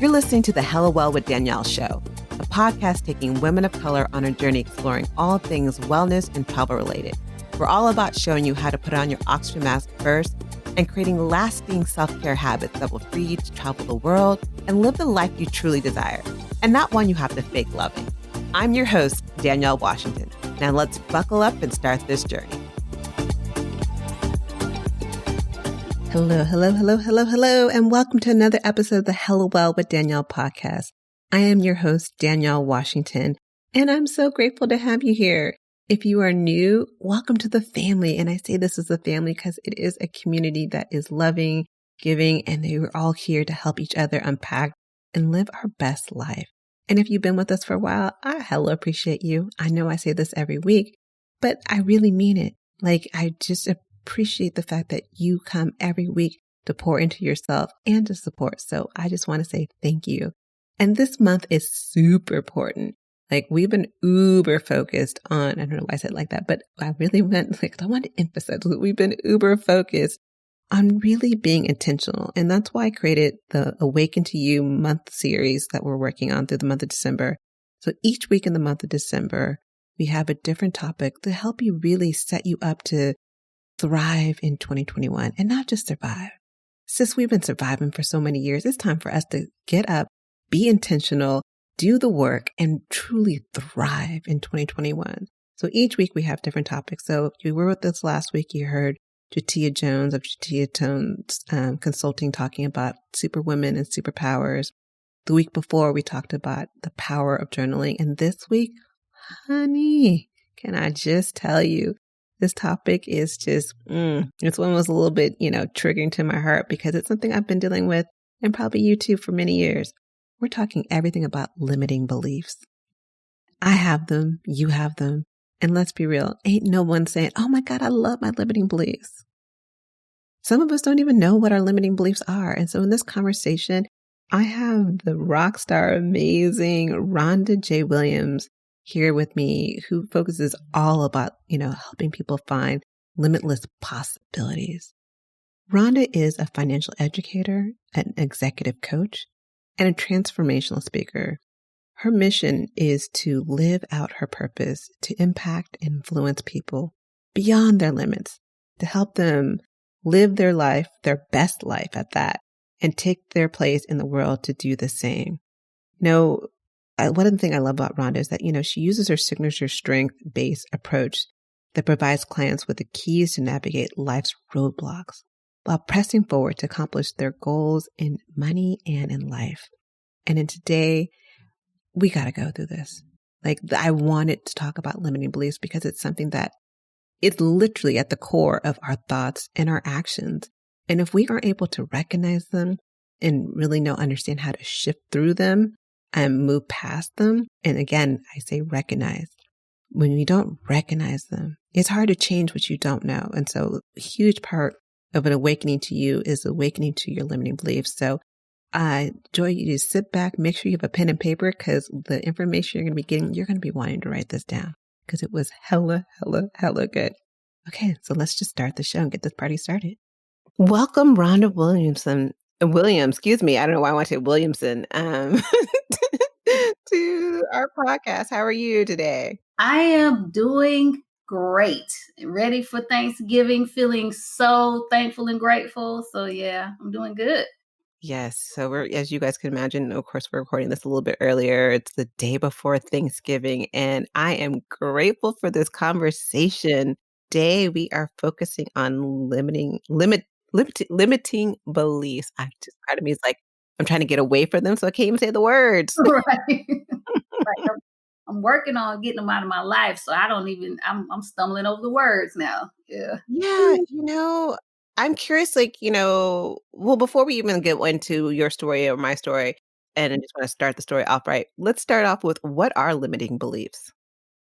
You're listening to the Hella Well with Danielle show, a podcast taking women of color on a journey exploring all things wellness and travel related. We're all about showing you how to put on your oxygen mask first and creating lasting self-care habits that will free you to travel the world and live the life you truly desire, and not one you have to fake loving. I'm your host, Danielle Washington. Now let's buckle up and start this journey. Hello, and welcome to another episode of the Hella Well with Danielle podcast. I am your host, Danielle Washington, and I'm so grateful to have you here. If you are new, welcome to the family. And I say this as a family because it is a community that is loving, giving, and they are all here to help each other unpack and live our best life. And if you've been with us for a while, I hella appreciate you. I know I say this every week, but I really mean it. I just appreciate the fact that you come every week to pour into yourself and to support. So I just want to say thank you. And this month is super important. We've been uber focused on, I don't know why I said it like that, but I really meant, I want to emphasize that we've been uber focused on really being intentional. And that's why I created the Awaken To You month series that we're working on through the month of December. So each week in the month of December, we have a different topic to help you really set you up to thrive in 2021 and not just survive. Since we've been surviving for so many years, it's time for us to get up, be intentional, do the work, and truly thrive in 2021. So each week we have different topics. So if you were with us last week, you heard Jatia Jones of Jatia Jones Consulting talking about superwomen and superpowers. The week before, we talked about the power of journaling. And this week, honey, can I just tell you, this topic is just, it's one was a little bit, triggering to my heart because it's something I've been dealing with, and probably you too, for many years. We're talking everything about limiting beliefs. I have them, you have them, and let's be real, ain't no one saying, oh my God, I love my limiting beliefs. Some of us don't even know what our limiting beliefs are. And so in this conversation, I have the rock star, amazing Rhonda J. Williams here with me, who focuses all about, helping people find limitless possibilities. Rhonda is a financial educator, an executive coach, and a transformational speaker. Her mission is to live out her purpose, to impact and influence people beyond their limits, to help them live their life, their best life at that, and take their place in the world to do the same. One of the things I love about Rhonda is that, she uses her signature strength-based approach that provides clients with the keys to navigate life's roadblocks while pressing forward to accomplish their goals in money and in life. And in today, we got to go through this. I wanted to talk about limiting beliefs because it's something that is literally at the core of our thoughts and our actions. And if we aren't able to recognize them and really understand how to shift through them and move past them, and again, I say recognize. When you don't recognize them, it's hard to change what you don't know. And so a huge part of an awakening to you is awakening to your limiting beliefs. So I enjoy you to sit back, make sure you have a pen and paper, because the information you're going to be getting, you're going to be wanting to write this down because it was hella good. Okay, so let's just start the show and get this party started. Welcome, Rhonda Williams, excuse me. I don't know why I want to say Williamson, to our podcast. How are you today? I am doing great. Ready for Thanksgiving, feeling so thankful and grateful. So yeah, I'm doing good. Yes. So we're, as you guys can imagine, of course, we're recording this a little bit earlier. It's the day before Thanksgiving, and I am grateful for this conversation. Today, we are focusing on limiting beliefs. Part of me is I'm trying to get away from them, so I can't even say the words. Right. I'm working on getting them out of my life, so I'm stumbling over the words now. Yeah. Yeah. I'm curious, before we even get into your story or my story, and I just want to start the story off right, let's start off with, what are limiting beliefs?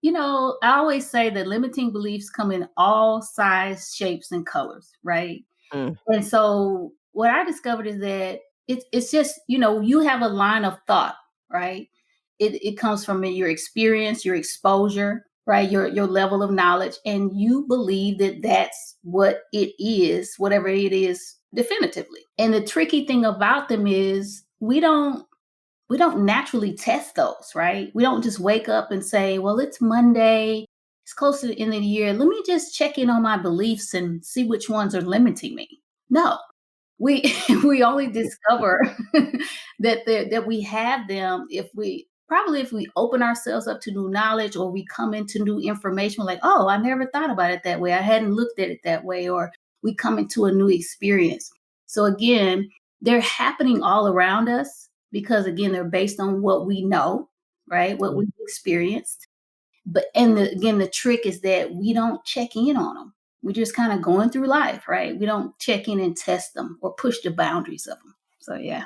I always say that limiting beliefs come in all size, shapes, and colors, right? And so what I discovered is that it's just, you have a line of thought, right? It comes from your experience, your exposure, right? Your level of knowledge, and you believe that that's what it is, whatever it is, definitively. And the tricky thing about them is we don't we don't naturally test those, right? We don't just wake up and say, well, it's Monday, it's close to the end of the year. Let me just check in on my beliefs and see which ones are limiting me. No, we we only discover that we have them if we open ourselves up to new knowledge, or we come into new information like, oh, I never thought about it that way, I hadn't looked at it that way, or we come into a new experience. So again, they're happening all around us because again, they're based on what we know, right? What we've experienced. But again, the trick is that we don't check in on them. We're just kind of going through life, right? We don't check in and test them or push the boundaries of them. So yeah.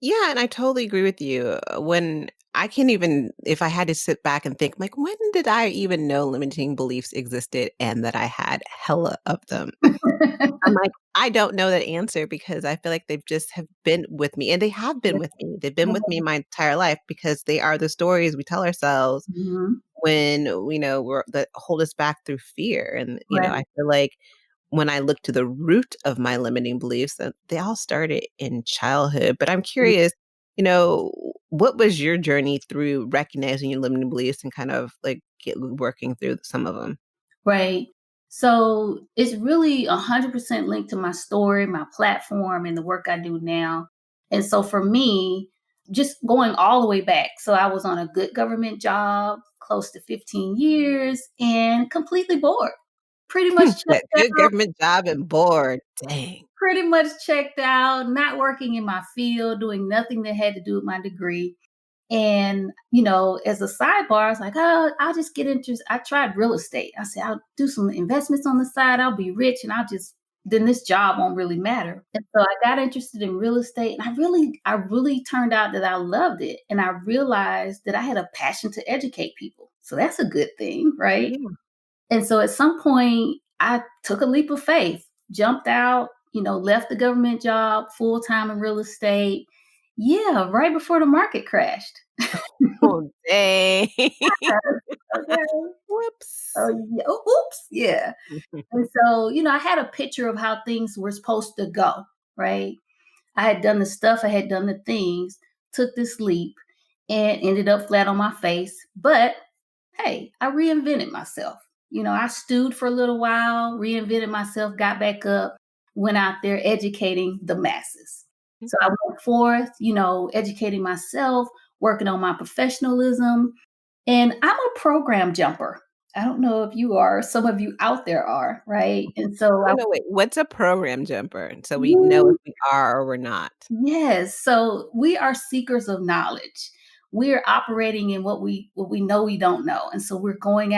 Yeah, and I totally agree with you. When I can't even, if I had to sit back and think, like, when did I even know limiting beliefs existed and that I had hella of them? I'm like, I don't know that answer because I feel like they've just have been with me, and they have been with me. They've been with me my entire life because they are the stories we tell ourselves Mhm. when we know we're that hold us back through fear. And, Right. I feel like when I look to the root of my limiting beliefs, that they all started in childhood. But I'm curious, what was your journey through recognizing your limiting beliefs and kind of like working through some of them? Right. So it's really 100% linked to my story, my platform, and the work I do now. And so for me, just going all the way back, so I was on a good government job, close to 15 years, and completely bored. Pretty much That checked good out, government job and bored. Dang. not working in my field, doing nothing that had to do with my degree. And, as a sidebar, I was like, oh, I'll just get interested. I tried real estate. I said, I'll do some investments on the side. I'll be rich and then this job won't really matter. And so I got interested in real estate, and I really turned out that I loved it. And I realized that I had a passion to educate people. So that's a good thing, right? Yeah. And so at some point, I took a leap of faith, jumped out, left the government job full time in real estate. Yeah, right before the market crashed. Oh, dang. Okay. Whoops. Oh, yeah. Oops. Yeah. And so, I had a picture of how things were supposed to go, right? I had done the stuff, I had done the things, took this leap, and ended up flat on my face. But hey, I reinvented myself. I stewed for a little while, reinvented myself, got back up, went out there educating the masses. So I Okay. went forth, educating myself, working on my professionalism. And I'm a program jumper. I don't know if you are, some of you out there are, right? And so Oh, no, wait. What's a program jumper? So we know if I we are or we're not. Yes. So we are seekers of knowledge. We are operating in what we know we don't know. And so I'm going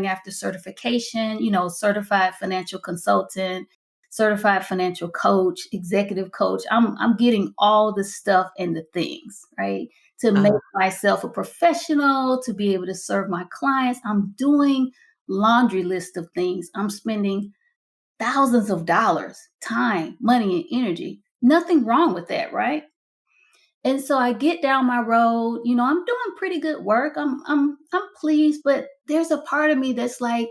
after certification, certified financial consultant, certified financial coach, executive coach. I'm getting all the stuff and the things, right? To make Uh, myself a professional, to be able to serve my clients. I'm doing laundry list of things. I'm spending thousands of dollars, time, money, and energy. Nothing wrong with that, right? And so I get down my road, I'm doing pretty good work. I'm pleased, but there's a part of me that's like,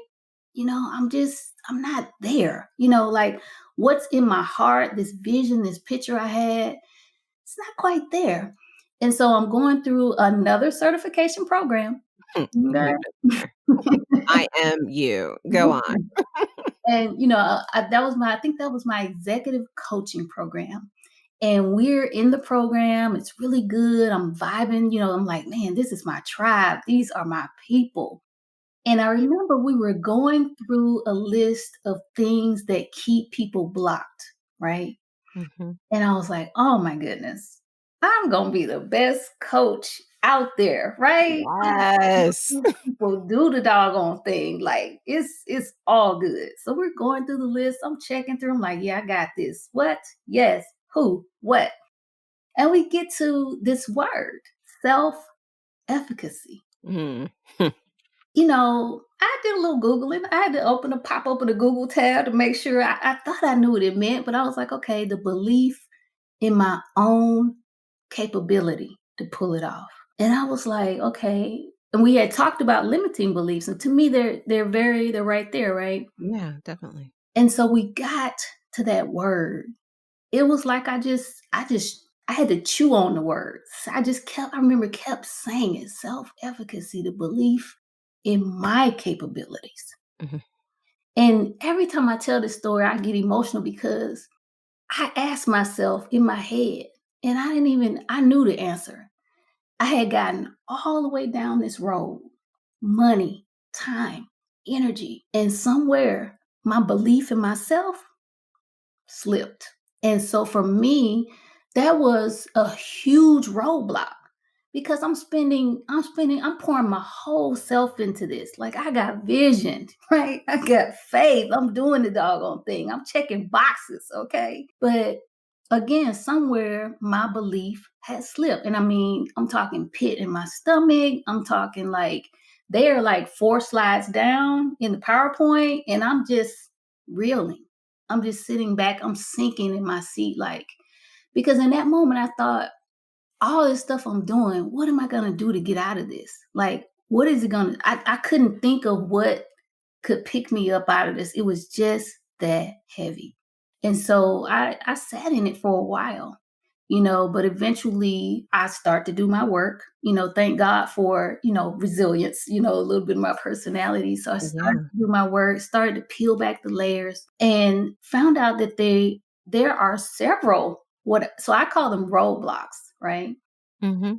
I'm not there. Like what's in my heart, this vision, this picture I had, it's not quite there. And so I'm going through another certification program. We've Okay. been there. I am you. Go on. And I think that was my executive coaching program. And we're in the program. It's really good. I'm vibing. I'm like, man, this is my tribe. These are my people. And I remember we were going through a list of things that keep people blocked, right? Mhm. And I was like, oh my goodness, I'm going to be the best coach out there, right? Yes. People do the doggone thing. Like it's all good. So we're going through the list. I'm checking through. I'm like, yeah, I got this. What? Yes. Who? What? And we get to this word, self-efficacy. Mm. I did a little Googling. I had to pop open a Google tab to make sure I thought I knew what it meant, but I was like, okay, the belief in my own capability to pull it off. And I was like, okay. And we had talked about limiting beliefs. And to me, they're right there, right? Yeah, definitely. And so we got to that word. It was like I I had to chew on the words. I remember kept saying it, self-efficacy, the belief in my capabilities. Mhm. And every time I tell this story, I get emotional because I asked myself in my head, and I knew the answer. I had gotten all the way down this road, money, time, energy, and somewhere my belief in myself slipped. And so for me, that was a huge roadblock because I'm pouring my whole self into this. Like I got vision, right? I got faith. I'm doing the doggone thing. I'm checking boxes, okay? But again, somewhere my belief had slipped. And I mean, I'm talking pit in my stomach. I'm talking like they're like 4 slides down in the PowerPoint, and I'm just reeling. I'm just sitting back, I'm sinking in my seat, like, because in that moment I thought, all this stuff I'm doing, what am I gonna do to get out of this? Like, what is it gonna, I couldn't think of what could pick me up out of this. It was just that heavy. And so I sat in it for a while, but eventually I start to do my work, thank God for, resilience, a little bit of my personality. So I started Yeah. to do my work, started to peel back the layers and found out that there are several, so I call them roadblocks, right? Mhm.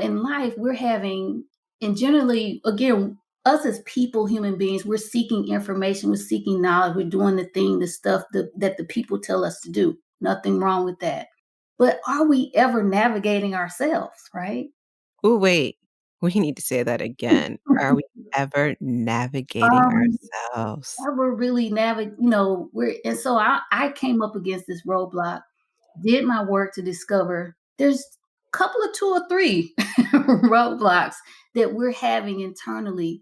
In life, we're having, and generally, again, us as people, human beings, we're seeking information, we're seeking knowledge, we're doing the stuff that the people tell us to do. Nothing wrong with that. But are we ever navigating ourselves, right? Ooh, wait. We need to say that again. Are we ever navigating Are we ourselves? ever really navigate? And so I came up against this roadblock, did my work to discover there's a couple of 2 or 3 roadblocks that we're having internally,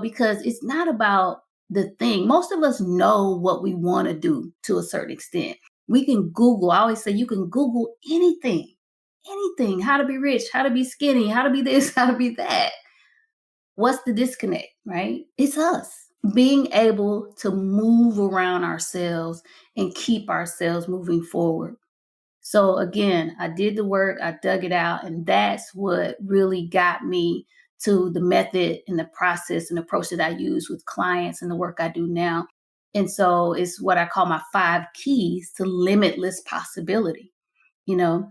because it's not about the thing. Most of us know what we want to do to a certain extent. We can Google, I always say you can Google anything, how to be rich, how to be skinny, how to be this, how to be that. What's the disconnect, right? It's us being able to move around ourselves and keep ourselves moving forward. So again, I did the work, I dug it out, and that's what really got me to the method and the process and approach that I use with clients and the work I do now. And so it's what I call my 5 keys to limitless possibility, you know,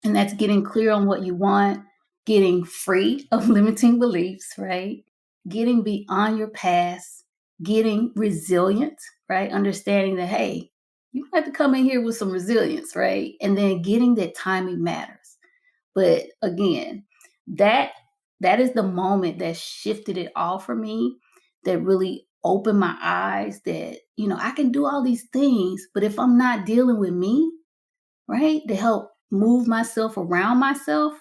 and that's getting clear on what you want, getting free of limiting beliefs, right? Getting beyond your past, getting resilient, right? Understanding that, hey, you have to come in here with some resilience, right? And then getting that timing matters. But again, that that is the moment that shifted it all for me, that really opened my eyes that, I can do all these things, but if I'm not dealing with me, right? To help move myself around myself,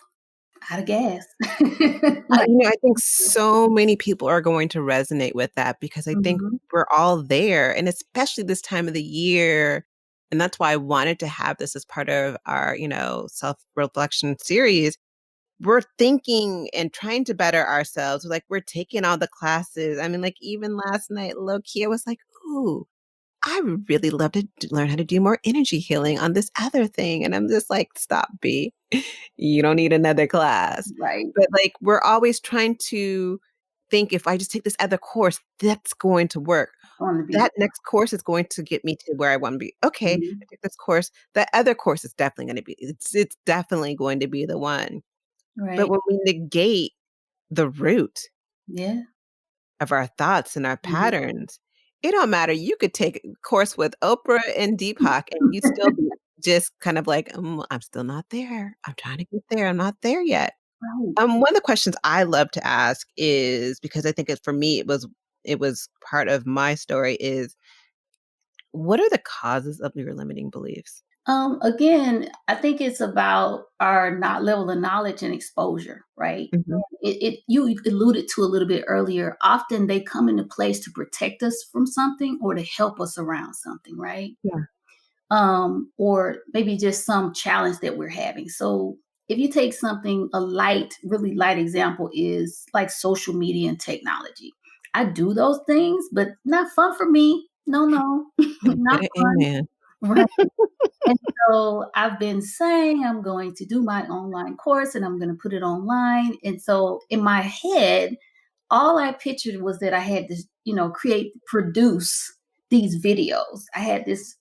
out of gas. Like, I think so many people are going to resonate with that because I think mhm, we're all there, and especially this time of the year, and that's why I wanted to have this as part of our, self-reflection series. We're thinking and trying to better ourselves, like, we're taking all the classes. I mean, like, even last night, low key, I was like, "Ooh, I would really love to learn how to do more energy healing on this other thing." And I'm just like, "Stop, B. You don't need another class." right, But, like, we're always trying to think, if I just take this other course, that's going to work. on the beat. That next course is going to get me to where I wanna be. Okay, I Mhm, take this course, that other course is definitely gonna be it's definitely going to be the one. But right, when we negate the root yeah, of our thoughts and our mhm. patterns, it don't matter. You could take a course with Oprah and Deepak, and you'd still be just kind of like, I'm still not there. I'm trying to get there. I'm not there yet." Right, One of the questions I love to ask is, because I think it for me, it was part of my story, is what are the causes of your limiting beliefs? again, I think it's about our not level of knowledge and exposure, right? Mhm. You alluded to a little bit earlier. Often they come into place to protect us from something or to help us around something, right? Yeah. Or maybe just some challenge that we're having. So if you take something, really light example is like social media and technology. I do those things, but not fun for me. No, Can I not get an fun. amen? Right. And so I've been saying I'm going to do my online course and I'm going to put it online. And so in my head, all I pictured was that I had to, produce these videos. I had this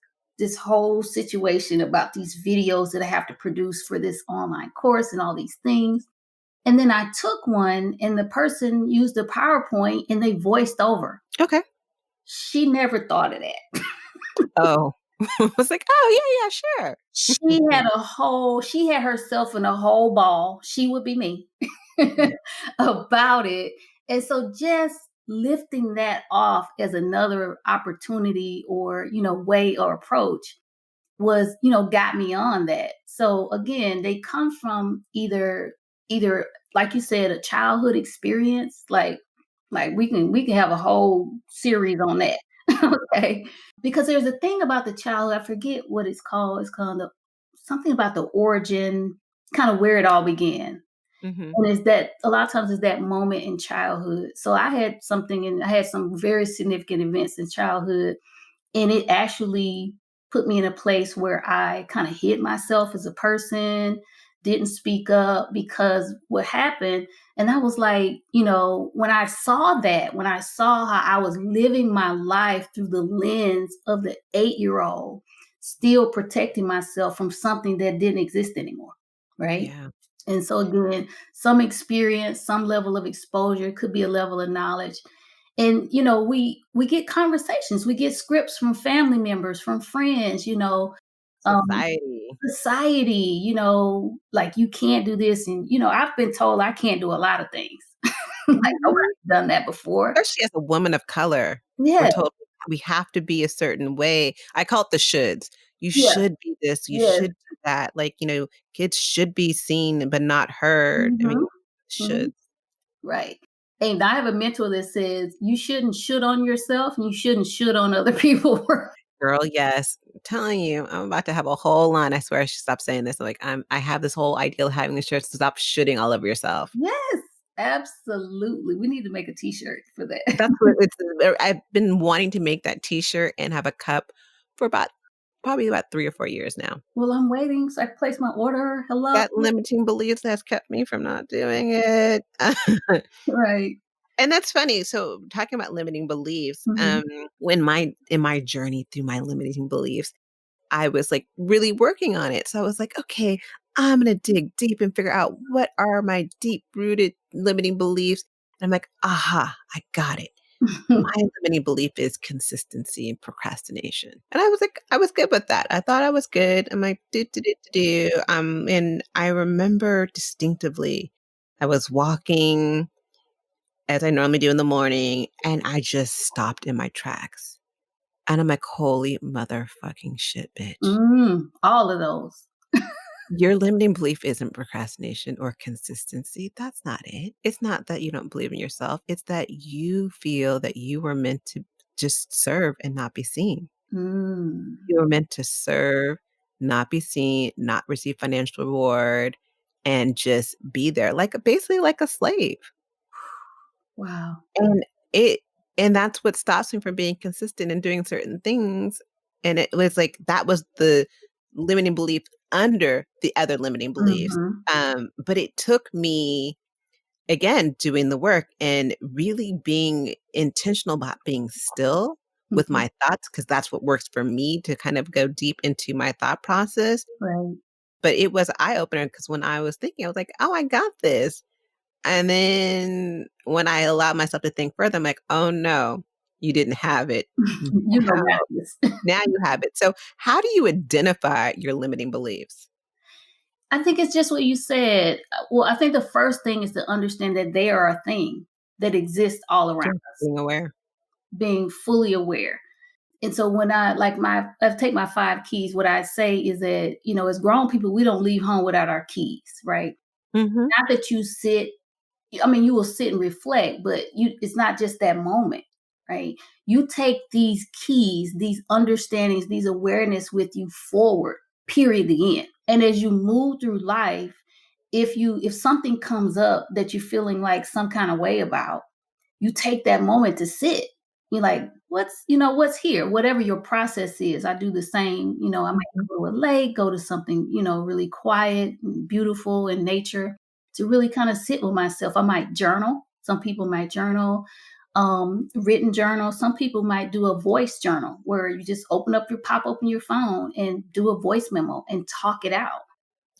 whole situation about these videos that I have to produce for this online course and all these things. And then I took one and the person used a PowerPoint and they voiced over. Okay. She never thought of that. Oh, I was like, oh, yeah, sure. She had herself in a whole ball. She would be me about it. And so just lifting that off as another opportunity or, way or approach was, got me on that. So again, they come from either like you said, a childhood experience, like we can have a whole series on that. Okay. Because there's a thing about the childhood, I forget what it's called. It's called something about the origin, kind of where it all began. Mm-hmm. And is that a lot of times is that moment in childhood. So I had some very significant events in childhood, and it actually put me in a place where I kind of hid myself as a person, didn't speak up because what happened. And I was like, when I saw how I was living my life through the lens of the 8-year-old, still protecting myself from something that didn't exist anymore. Right. Yeah. And so again, some experience, some level of exposure, could be a level of knowledge. And we get conversations, we get scripts from family members, from friends, um, Society. like you can't do this. And I've been told I can't do a lot of things. Like Mhm. nobody's done that before. Especially as a woman of color, we're Yeah, told we have to be a certain way. I call it the shoulds. You yeah, should be this, you yes. should do that. Like, kids should be seen but not heard. I Hmm. mean, Hmm. should. Right. And I have a mentor that says you shouldn't should on yourself and you shouldn't should on other people. Girl, yes. I'm telling you, I'm about to have a whole line. I swear I should stop saying this. Like, I have this whole ideal of having the shirts to stop shooting all over yourself. Yes, absolutely. We need to make a t-shirt for that. That's what it's I've been wanting to make that T-shirt and have a cup for probably about 3 or 4 years now. Well, I'm waiting, so I can place my order. Hello? That limiting beliefs has kept me from not doing it. Right. And that's funny. So talking about limiting beliefs, Mhm. in my journey through my limiting beliefs, I was like really working on it. So I was like, okay, I'm gonna dig deep and figure out what are my deep rooted limiting beliefs. And I'm like, aha, I got it. My limiting belief is consistency and procrastination. And I was like, I was good with that. I thought I was good. I'm like, do. And I remember distinctively, I was walking as I normally do in the morning, and I just stopped in my tracks. And I'm like, holy motherfucking shit, bitch. All of those. Your limiting belief isn't procrastination or consistency. That's not it. It's not that you don't believe in yourself. It's that you feel that you were meant to just serve and not be seen. Mm. You were meant to serve, not be seen, not receive financial reward, and just be there, like basically like a slave. Wow. And it and that's what stops me from being consistent and doing certain things. And it was like that was the limiting belief under the other limiting beliefs. Mhm. But it took me again doing the work and really being intentional about being still with Mhm. my thoughts because that's what works for me to kind of go deep into my thought process. Right. But it was eye opener because when I was thinking, I was like, oh, I got this. And then when I allowed myself to think further, I'm like, "Oh, no, you didn't have it. You know Now Mathis. now you have it." So, how do you identify your limiting beliefs? I think it's just what you said. Well, I think the first thing is to understand that they are a thing that exists all around Just us, being aware. being fully aware. And so when I take my 5 keys, what I say is that, as grown people, we don't leave home without our keys, right? Mhm. Not that you sit, I mean, you will sit and reflect, but it's not just that moment, right? You take these keys, these understandings, these awareness with you forward, period, the end. And as you move through life, if something comes up that you're feeling like some kind of way about, you take that moment to sit You're like, what's here? Whatever your process is, I do the same. I might go to a lake, go to something, really quiet and beautiful in nature to really kind of sit with myself. I might journal. Some people might journal, written journal. Some people might do a voice journal where you just pop open your phone and do a voice memo and talk it out.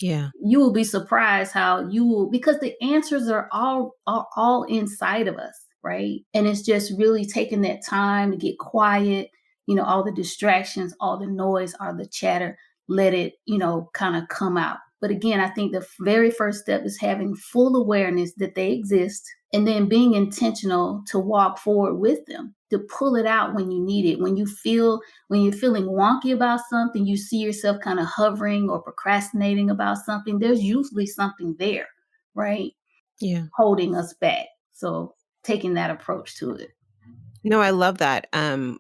Yeah. You will be surprised how because the answers are all inside of us, right? And it's just really taking that time to get quiet, all the distractions, all the noise, all the chatter, let it, kind of come out. But again, I think the very first step is having full awareness that they exist and then being intentional to walk forward with them, to pull it out when you need it. When you're feeling wonky about something, you see yourself kind of hovering or procrastinating about something, there's usually something there, right? Yeah. Holding us back. So taking that approach to it. No, I love that.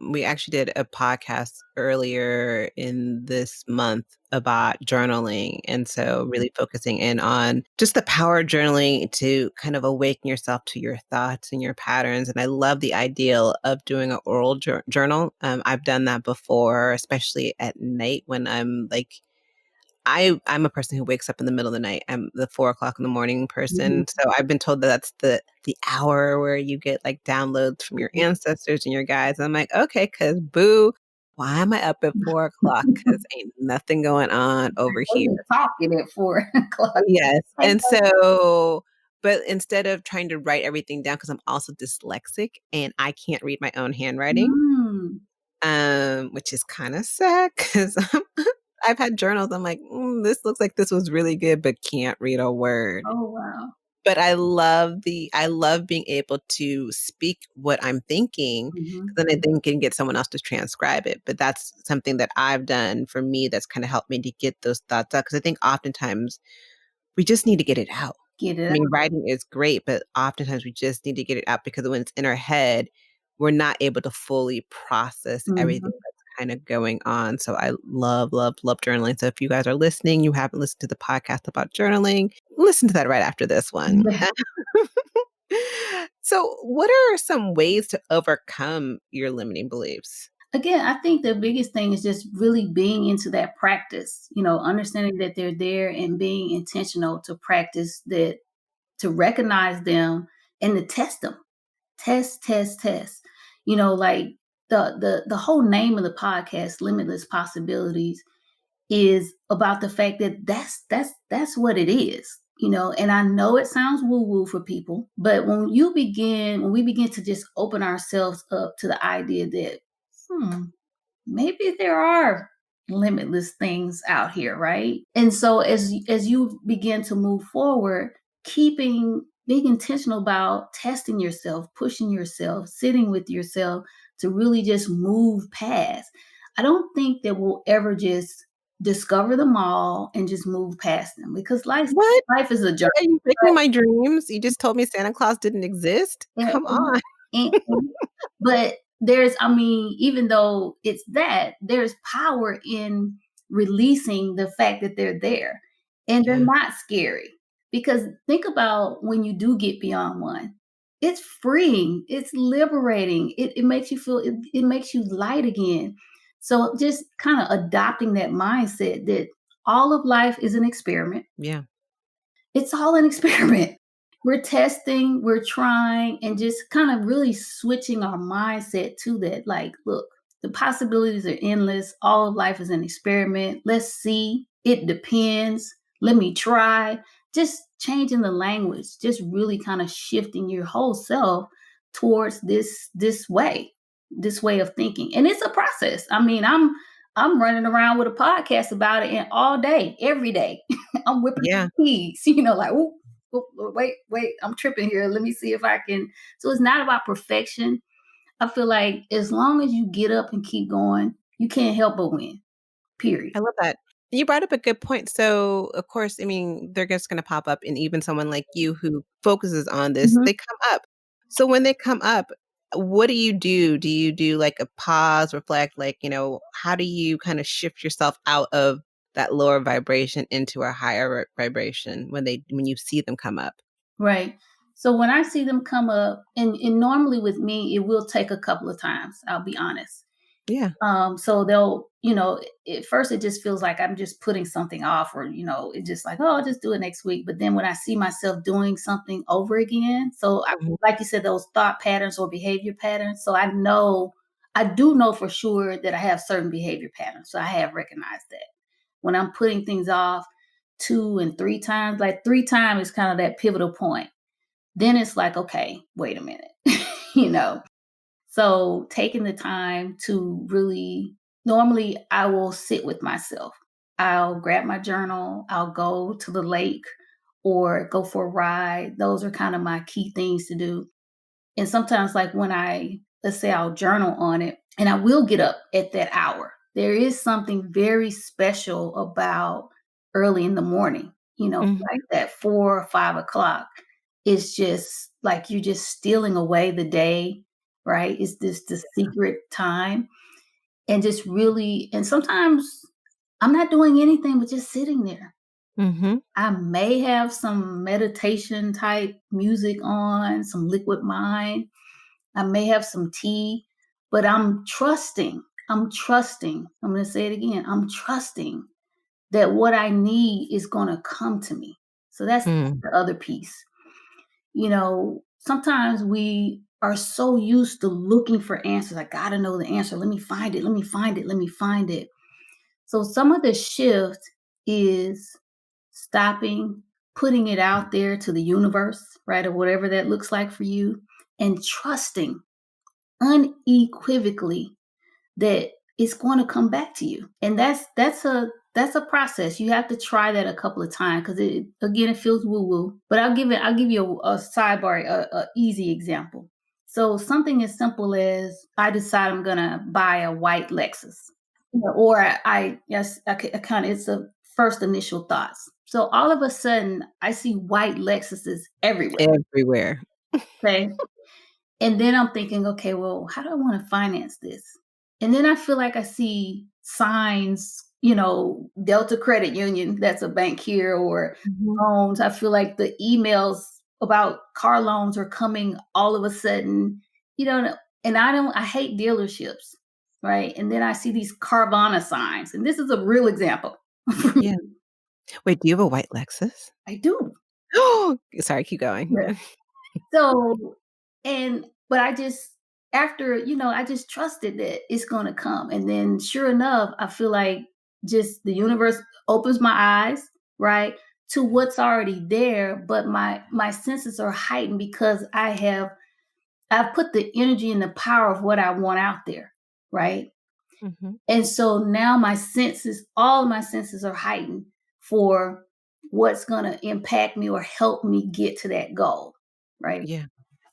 We actually did a podcast earlier in this month about journaling. And so really focusing in on just the power of journaling to kind of awaken yourself to your thoughts and your patterns. And I love the ideal of doing an oral journal. I've done that before, especially at night when I'm like, I'm a person who wakes up in the middle of the night. I'm the 4 o'clock in the morning person. So I've been told that that's the hour where you get like downloads from your ancestors and your guides. And I'm like, okay, because boo, why am I up at 4 o'clock? Because ain't nothing going on over here. Talking at 4 o'clock. Yes. And so, but instead of trying to write everything down, because I'm also dyslexic and I can't read my own handwriting, which is kind of sad because I've had journals. I'm like, this looks like this was really good, but can't read a word. Oh, wow. But I love being able to speak what I'm thinking. Then I then can get someone else to transcribe it. But that's something that I've done for me that's kind of helped me to get those thoughts out. Because I think oftentimes we just need to get it out. I mean, writing is great, but oftentimes we just need to get it out because when it's in our head, we're not able to fully process everything that's kind of going on. So I love, love, love journaling. So if you guys are listening, you haven't listened to the podcast about journaling, listen to that right after this one. Yeah. So what are some ways to overcome your limiting beliefs? Again, I think the biggest thing is just really being into that practice, understanding that they're there and being intentional to practice that, to recognize them and to test them. Test, test, test. Like the whole name of the podcast, Limitless Possibilities, is about the fact that that's what it is. And I know it sounds woo-woo for people, but when we begin to just open ourselves up to the idea that maybe there are limitless things out here, right? And so as you begin to move forward, being intentional about testing yourself, pushing yourself, sitting with yourself to really just move past. I don't think that we'll ever just discover them all and just move past them, because life is a journey. Are you breaking my dreams? You just told me Santa Claus didn't exist? Come on. But even though it's that, there's power in releasing the fact that they're there and they're not scary. Because think about when you do get beyond one, it's freeing, it's liberating. It makes you feel, it makes you light again. So just kind of adopting that mindset that all of life is an experiment. Yeah. It's all an experiment. We're testing, we're trying, and just kind of really switching our mindset to that. Like, look, the possibilities are endless. All of life is an experiment. Let's see. It depends. Let me try. Just changing the language, just really kind of shifting your whole self towards this way of thinking. And it's a process. I mean, I'm running around with a podcast about it and all day, every day. I'm whipping keys, like, ooh, wait, I'm tripping here. Let me see if I can. So it's not about perfection. I feel like as long as you get up and keep going, you can't help but win. Period. I love that. You brought up a good point. So, of course, I mean, they're just going to pop up, and even someone like you who focuses on this, they come up. So when they come up, what do you do? Do you do like a pause, reflect, like, how do you kind of shift yourself out of that lower vibration into a higher vibration when you see them come up? Right. So when I see them come up, and normally with me, it will take a couple of times, I'll be honest. Yeah. So they'll, at first it just feels like I'm just putting something off, or, it's just like, oh, I'll just do it next week. But then when I see myself doing something over again, so Mhm. like you said, those thought patterns or behavior patterns. So I do know for sure that I have certain behavior patterns. So I have recognized that when I'm putting things off 2 and 3 times, like 3 times is kind of that pivotal point. Then it's like, okay, wait a minute, you know, so taking the time to really, normally I will sit with myself. I'll grab my journal, I'll go to the lake or go for a ride. Those are kind of my key things to do. And sometimes, like when let's say I'll journal on it and I will get up at that hour. There is something very special about early in the morning, Mhm. like that 4 or 5 o'clock. It's just like you're just stealing away the day, right? It's this the secret time. And just really, and sometimes I'm not doing anything but just sitting there. Mhm. I may have some meditation type music on, some liquid mind. I may have some tea, but I'm trusting. I'm trusting. I'm going to say it again. I'm trusting that what I need is going to come to me. So that's Mm. the other piece. Sometimes we are so used to looking for answers. I got to know the answer. Let me find it. Let me find it. Let me find it. So some of the shift is stopping, putting it out there to the universe, right? Or whatever that looks like for you, and trusting unequivocally that it's going to come back to you. And that's a process. You have to try that a couple of times because it feels woo woo. But I'll give you a sidebar, a easy example. So something as simple as I decide I'm gonna buy a white Lexus, or I kind of, it's the first initial thoughts. So all of a sudden I see white Lexuses everywhere. Everywhere. Okay, and then I'm thinking, okay, well, how do I want to finance this? And then I feel like I see signs, Delta Credit Union, that's a bank here, or Mhm. loans. I feel like the emails about car loans are coming all of a sudden, you know, and I hate dealerships, right? And then I see these Carvana signs, and this is a real example. Yeah. Wait, do you have a white Lexus? I do. Sorry, keep going. So, but I just, after, I just trusted that it's going to come. And then sure enough, I feel like just the universe opens my eyes, right, to what's already there. But my senses are heightened because I've put the energy and the power of what I want out there, right? Mhm. And so now all of my senses are heightened for what's going to impact me or help me get to that goal, right? Yeah.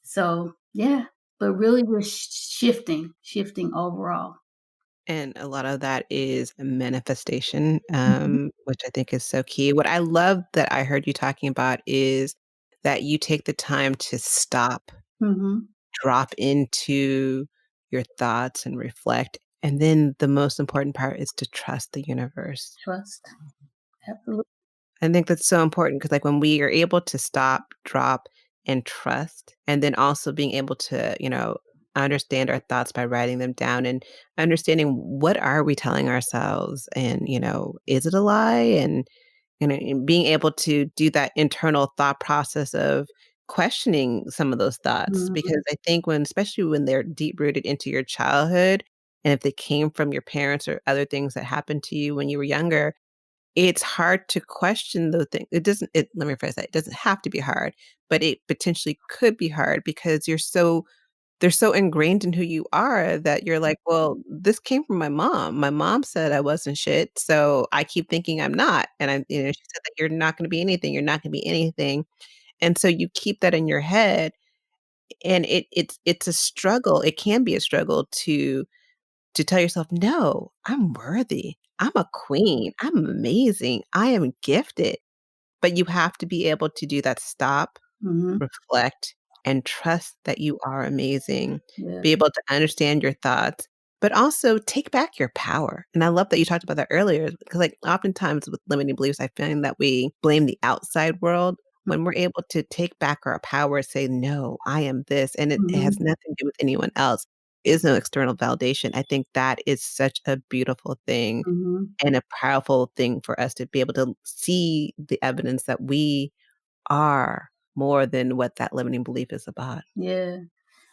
So, yeah, but really we're shifting overall. And a lot of that is a manifestation, Mhm, which I think is so key. What I love that I heard you talking about is that you take the time to stop, mhm. drop into your thoughts and reflect. And then the most important part is to trust the universe. Trust. Absolutely. I think that's so important because, like, when we are able to stop, drop, and trust, and then also being able to, understand our thoughts by writing them down and understanding what are we telling ourselves, and is it a lie, and being able to do that internal thought process of questioning some of those thoughts, Mhm, because I think especially when they're deep rooted into your childhood, and if they came from your parents or other things that happened to you when you were younger, it's hard to question those things. Let me rephrase that. It doesn't have to be hard, but it potentially could be hard because they're so ingrained in who you are that you're like, "Well, this came from my mom. My mom said I wasn't shit, so I keep thinking I'm not." And she said that you're not gonna be anything, you're not gonna be anything. And so you keep that in your head, and it's a struggle. It can be a struggle to tell yourself, "No, I'm worthy. I'm a queen. I'm amazing. I am gifted." But you have to be able to do that stop, mhm. reflect, and trust that you are amazing. Yeah. Be able to understand your thoughts, but also take back your power. And I love that you talked about that earlier because, like, oftentimes with limiting beliefs, I find that we blame the outside world when we're able to take back our power, say, "No, I am this," and it has Mhm, nothing to do with anyone else, is no external validation. I think that is such a beautiful thing mhm. and a powerful thing for us to be able to see the evidence that we are more than what that limiting belief is about. Yeah,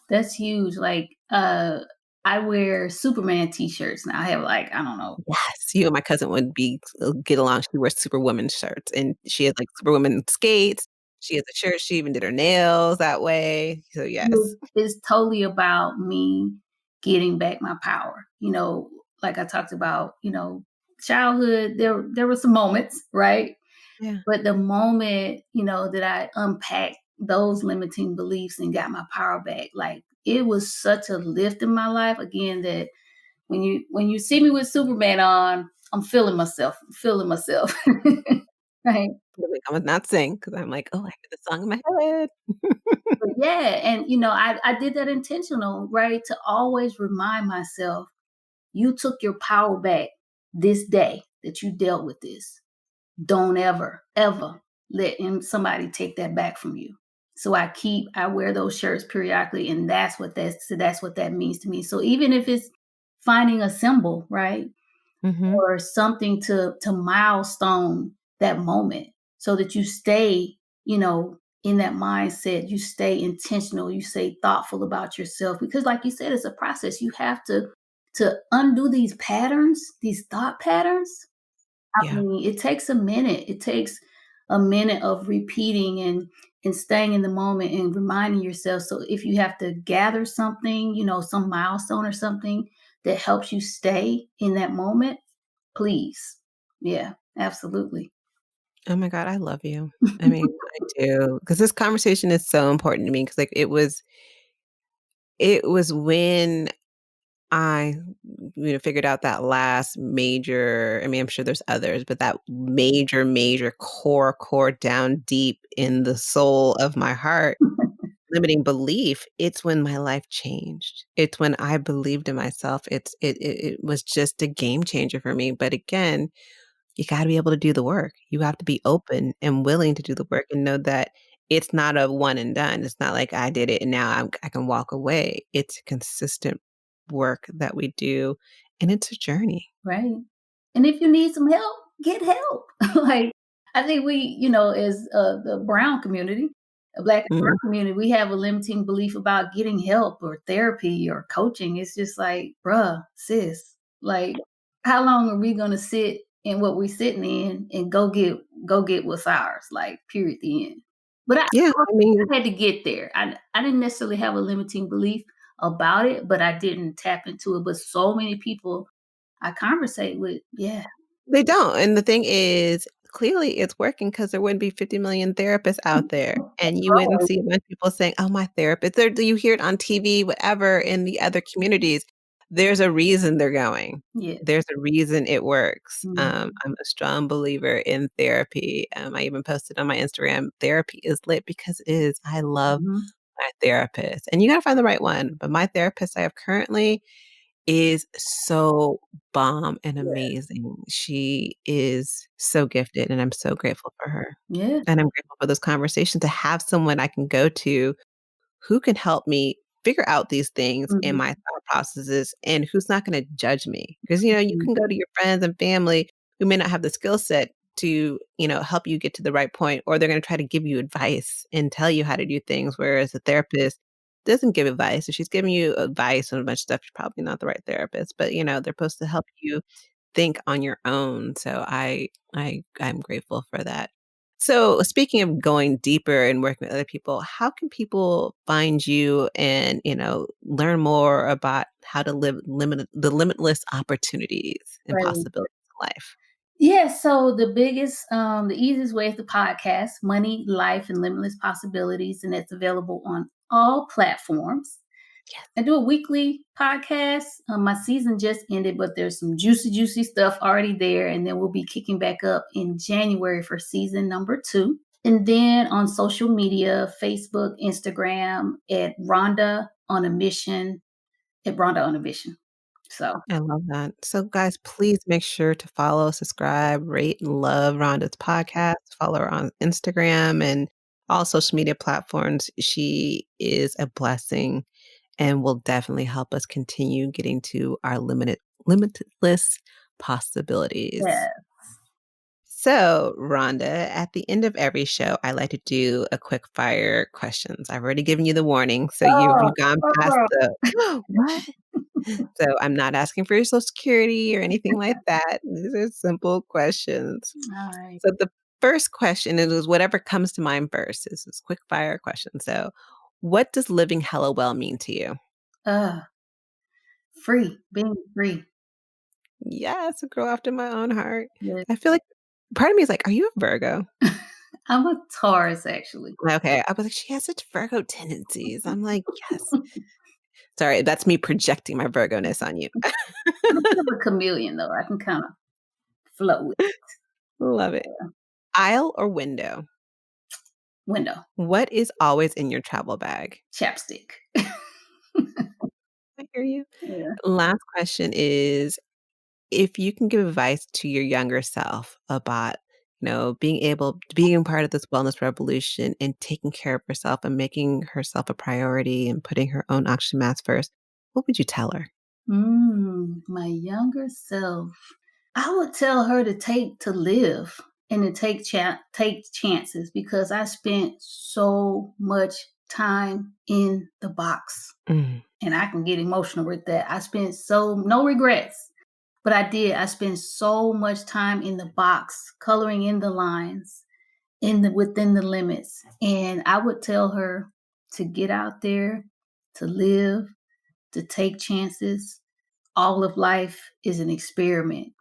that's huge. Like, I wear Superman T-shirts now. I have like, I don't know. Yes, you and my cousin would be get along. She wears Superwoman shirts, and she has, like, Superwoman skates. She has a shirt, she even did her nails that way. So, yes. It's totally about me getting back my power. Like I talked about, childhood, there were some moments, right? Yeah. But the moment, that I unpacked those limiting beliefs and got my power back, like it was such a lift in my life again that when you see me with Superman on, I'm feeling myself. I'm feeling myself. Right. Like, I would not sing because 'cause I'm like, "Oh, I hear the song in my head." But yeah, and I did that intentional, right? To always remind myself, you took your power back this day that you dealt with this. Don't ever, ever let somebody take that back from you. So I wear those shirts periodically, and that's what that means to me. So even if it's finding a symbol, right? Mhm. Or something to milestone that moment so that you stay, in that mindset, you stay intentional, you stay thoughtful about yourself because like you said, it's a process. You have to undo these patterns, these thought patterns. I Yeah. mean, it takes a minute. It takes a minute of repeating and staying in the moment and reminding yourself. So if you have to gather something, some milestone or something that helps you stay in that moment, please. Yeah, absolutely. Oh my god, I love you. I mean, I do, because this conversation is so important to me. Because like, it was when I, figured out that last major. I mean, I'm sure there's others, but that major, major core down deep in the soul of my heart, limiting belief, it's when my life changed. It's when I believed in myself. It was just a game changer for me, but again, you gotta be able to do the work. You have to be open and willing to do the work and know that it's not a one and done. It's not like I did it and now I can walk away. It's consistent work that we do, and it's a journey. Right. And if you need some help, get help. Like, I think we, as the brown community, a black and Mm. brown community, we have a limiting belief about getting help or therapy or coaching. It's just like, bruh, sis, like, how long are we gonna sit in what we're sitting in and go get what's ours? Like, period, the end. But Yeah, I mean, I had to get there. I didn't necessarily have a limiting belief about it, but I didn't tap into it. But so many people I conversate with, yeah. they don't, and the thing is, clearly it's working because there wouldn't be 50,000,000 therapists out there, and you wouldn't Growing. see a bunch of people saying, "Oh, my therapist." You hear it on TV, whatever, in the other communities. There's a reason they're going. Yeah. There's a reason it works. Mhm. I'm a strong believer in therapy. I even posted on my Instagram, "Therapy is lit because it is." I love Mhm. my therapist, and you gotta find the right one, but my therapist I have currently is so bomb and Yeah. amazing. She is so gifted, and I'm so grateful for her. Yeah. And I'm grateful for those conversations to have someone I can go to who can help me figure out these things in Mhm. my thought processes and who's not gonna judge me. Because, you Mhm. can go to your friends and family who may not have the skill set to, help you get to the right point, or they're gonna try to give you advice and tell you how to do things, whereas a therapist doesn't give advice. If she's giving you advice on a bunch of stuff, she's probably not the right therapist, but, they're supposed to help you think on your own. So I'm grateful for that. So speaking of going deeper and working with other people, how can people find you and, learn more about how to live the limitless opportunities and Right. possibilities of life? Yeah, so the easiest way is the podcast, Money, Life, and Limitless Possibilities, and it's available on all platforms. Yes. I do a weekly podcast. My season just ended, but there's some juicy, juicy stuff already there. And then we'll be kicking back up in January for season number 2. And then on social media, Facebook, Instagram, at Rhonda on a Mission. So, I love that. So guys, please make sure to follow, subscribe, rate, and love Rhonda's podcast. Follow her on Instagram and all social media platforms. She is a blessing and will definitely help us continue getting to our limitless possibilities. Yeah. So, Rhonda, at the end of every show, I like to do a quick fire questions. I've already given you the warning, so you've gone past the what? So I'm not asking for your social security or anything like that. These are simple questions. All right. So the first question is whatever comes to mind first. This is quick fire question. So, what does living hella well mean to you? Free, being free. Yes, a girl after my own heart. Yes. I feel like part of me is like, are you a Virgo? I'm a Taurus, actually. Okay. I was like, she has such Virgo tendencies. I'm like, yes. Sorry, that's me projecting my Virgo-ness on you. I'm a bit of a chameleon, though. I can kind of float with it. Love it. Aisle or window? Window. What is always in your travel bag? Chapstick. I hear you. Yeah. Last question is, if you can give advice to your younger self about, being part of this wellness revolution and taking care of herself and making herself a priority and putting her own oxygen mask first, what would you tell her? My younger self. I would tell her to live and to take chances, because I spent so much time in the box, Mm. and I can get emotional with that. I spent no regrets, but I did. I spent so much time in the box, coloring in the lines, within the limits, and I would tell her to get out there, to live, to take chances. All of life is an experiment.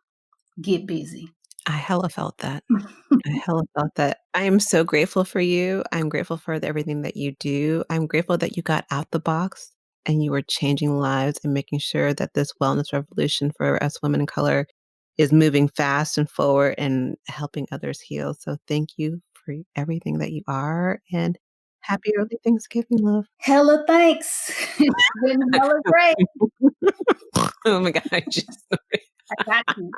Get busy. I hella felt that. I hella felt that. I am so grateful for you. I'm grateful for everything that you do. I'm grateful that you got out the box and you were changing lives and making sure that this wellness revolution for us women of color is moving fast and forward and helping others heal. So thank you for everything that you are, and happy early Thanksgiving, love. Hella thanks. It's been hella great. Oh my God, I just I got you.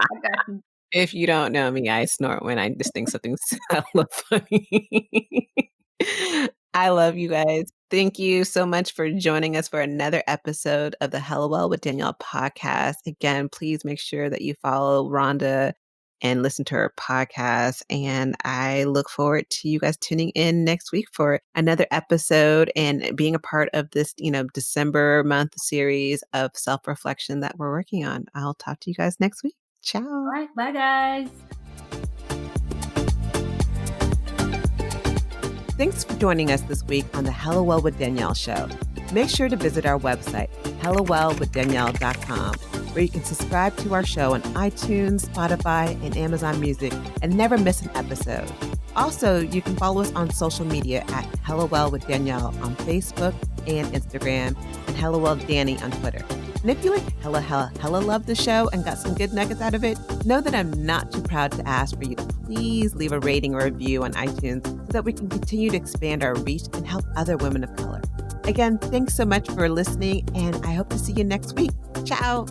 If you don't know me, I snort when I just think something's hella funny. I love you guys. Thank you so much for joining us for another episode of the Hella Well with Danielle podcast. Again, please make sure that you follow Rhonda and listen to her podcast. And I look forward to you guys tuning in next week for another episode and being a part of this, December month series of self-reflection that we're working on. I'll talk to you guys next week. Ciao. All right. Bye, guys. Thanks for joining us this week on the Hella Well with Danielle show. Make sure to visit our website, hellawellwithdanielle.com, where you can subscribe to our show on iTunes, Spotify, and Amazon Music and never miss an episode. Also, you can follow us on social media at Hella Well with Danielle on Facebook and Instagram, and Hella Well Danny on Twitter. And if you hella love the show and got some good nuggets out of it, know that I'm not too proud to ask for you to please leave a rating or review on iTunes so that we can continue to expand our reach and help other women of color. Again, thanks so much for listening, and I hope to see you next week. Ciao.